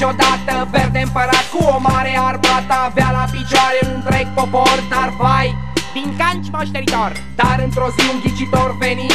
niciodată. Verde împărat cu o mare armată, avea la picioare un întreg popor. Dar vai, din canci moșteritor. dar într-o zi un ghicitor veni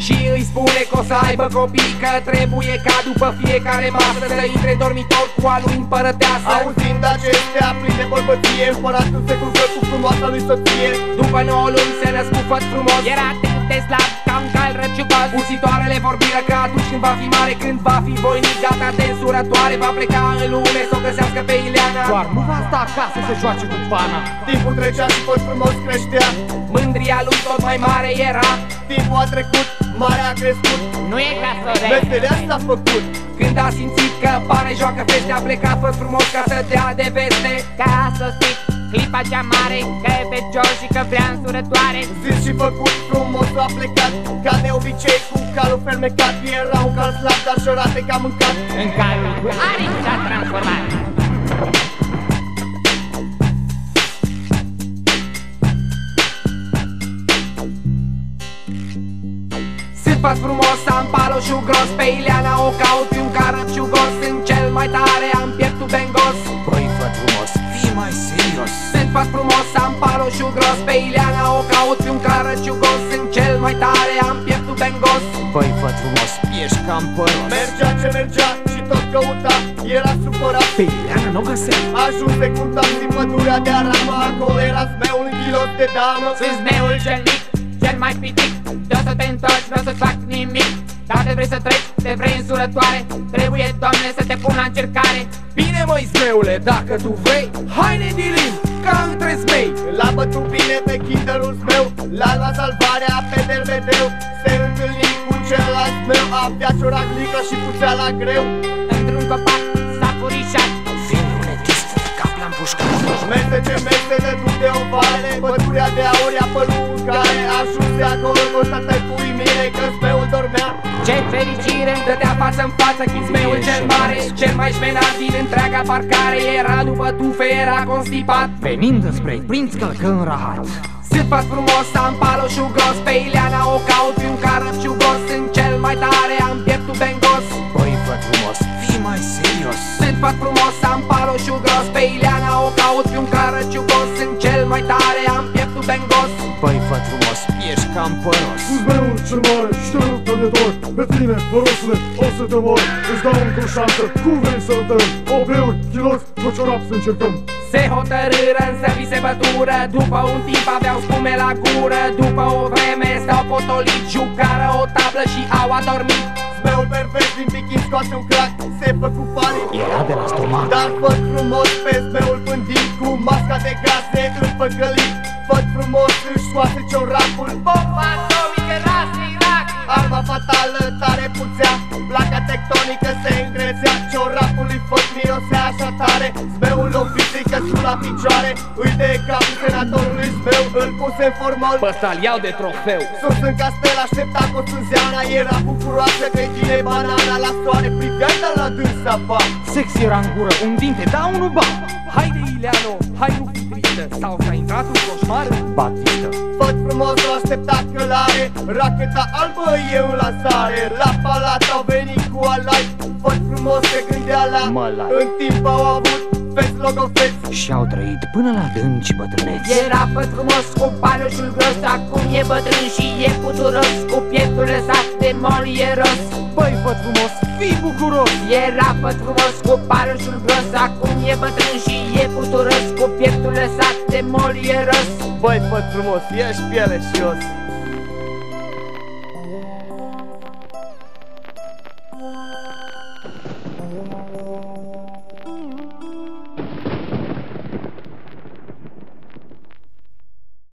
și îi spune că o să aibă copii, că trebuie ca după fiecare masă să intre dormitor cu a lui împărăteasă. Auzind acestea pline bărbăție, împăratul se culcă cu frumoasa lui soție. După 9 luni se născu făt frumos, Era atât de slab ca un cal răciugos. Usitoarele vorbiră că atunci când va fi mare, când va fi voinic, gata de însurătoare, va pleca în lume să o găsească pe Ileana. Doar nu va sta acasă să joace cu pana. Timpul trecea și făt frumos creștea. Mândria lui tot mai mare era. Timpul a trecut, marea a crescut, Nu e ca să vezi. meseria s-a făcut. Când a simțit că pane joacă feste, a plecat făt frumos ca să dea de veste. Ca a sosit clipa cea mare, că e fecior și că vrea însurătoare. Zis și făcut, frumos a plecat. Ca de obicei cu calul fermecat. Era un cal slab, dar șorate ca mâncat. În calul cu aripi s-a transformat. Sunt făt frumos, am paloșul gros, pe Ileana o caut pe un carăciugos. Sunt cel mai tare, am pieptul bengos. Băi, făt frumos, fii mai serios. Sunt făt frumos, am paloșul gros, pe Ileana o caut pe un carăciugos. Sunt cel mai tare, am pieptul bengos. Băi, făt frumos, ești cam păros. Mergea ce mergea și tot căuta. Era supărat, Pe Ileana n-o găsea. ajunse cu tam din pădurea de aramă. Acolo era zmeul în ghilot de damă. Sunt zmeul cel mic, cel mai pitic. De o să te întorci, nu o să-ți fac nimic. Dacă vrei să treci, te vrei însurătoare, trebuie, Doamne, să te pun la încercare. Bine măi zmeule, dacă tu vrei, hai ne dilim ca între zmei. L-a bătut bine pe kinderul meu, l-a luat salvarea pe derbedeu. Se întâlni cu celălalt meu, avea cioraclică și puțea la greu. Într-un copac s-a furișat. Fiind lunetist, de cap l-am pușcat. Mese de duc de o vale, pădurea de aur ia pălul în care ajunse acolo, constată cu uimire că zmeul dormea. Ce fericire! Dădea față în față chismeul cel mare, cel mai șmenat din întreaga parcare. Era după tufe, era constipat. Venind înspre prinț călcă în rahat. Sunt făt frumos, am paloșul gros, pe Ileana o caut pe un carăciugos. Sunt cel mai tare, am pieptul bengos. Băi, făt frumos, fii mai serios. Sunt făt frumos, am paloșul gros, pe Ileana o caut pe un carăciugos. Sunt cel mai tare, am pieptul bengos. Băi, făt frumos, ești cam păros. Zmeul cel mare și te rog tănător. Pe tine, părosule, o să te mor. Îți dau încă o șansă, cum vrei să-l dăm? Obeuri, chiloți, cociorap să încercăm. Se hotărâră, însă vi se bătură. După un timp aveau spume la gură. După o vreme s-au potolit, jucară o tablă și au adormit. Zmeul pervers din bichin scoate un crac, se făcu panic. Era de la stomac. Dar făt frumos pe zmeul pândit, cu masca de gaze îl păcălit. Făt frumos își scoase ciorapul, Bomba atomică rasă Irak. arma fatală tare puțea. Placa tectonică se încrețea, ciorapul lui făt mirosea așa tare. Zmeul o fizică sus la picioare, uite capul senatorului zmeu, îl puse în formol. Să-l iau de trofeu. Sus în castel aștepta Coțânzeana, era bucuroasă că-i vine banana la soare. Priveai dar la dânsa ba. Sex era în gură, un dinte, da, unul ba. Haide Ileano, hai nu fi tristă, sau s-a intrat un coșmar. Batistă. Făt frumos o aștepta călare, racheta albă e în lansare. La palat au venit cu alai, făt frumos se gândea la Mălai. În timp au avut feți logofeți. Și-au trăit până la dânci bătrâneți. Era făt frumos cu paloșul gros, acum e bătrân și e puturos, cu pieptul lăsat de molieros. Băi, făt frumos, fii bucuros. Era făt frumos cu paloșul gros, acum e bătrân și e puturos, cu pieptul lăsat de molieros. Băi, făt frumos, ești piele și os.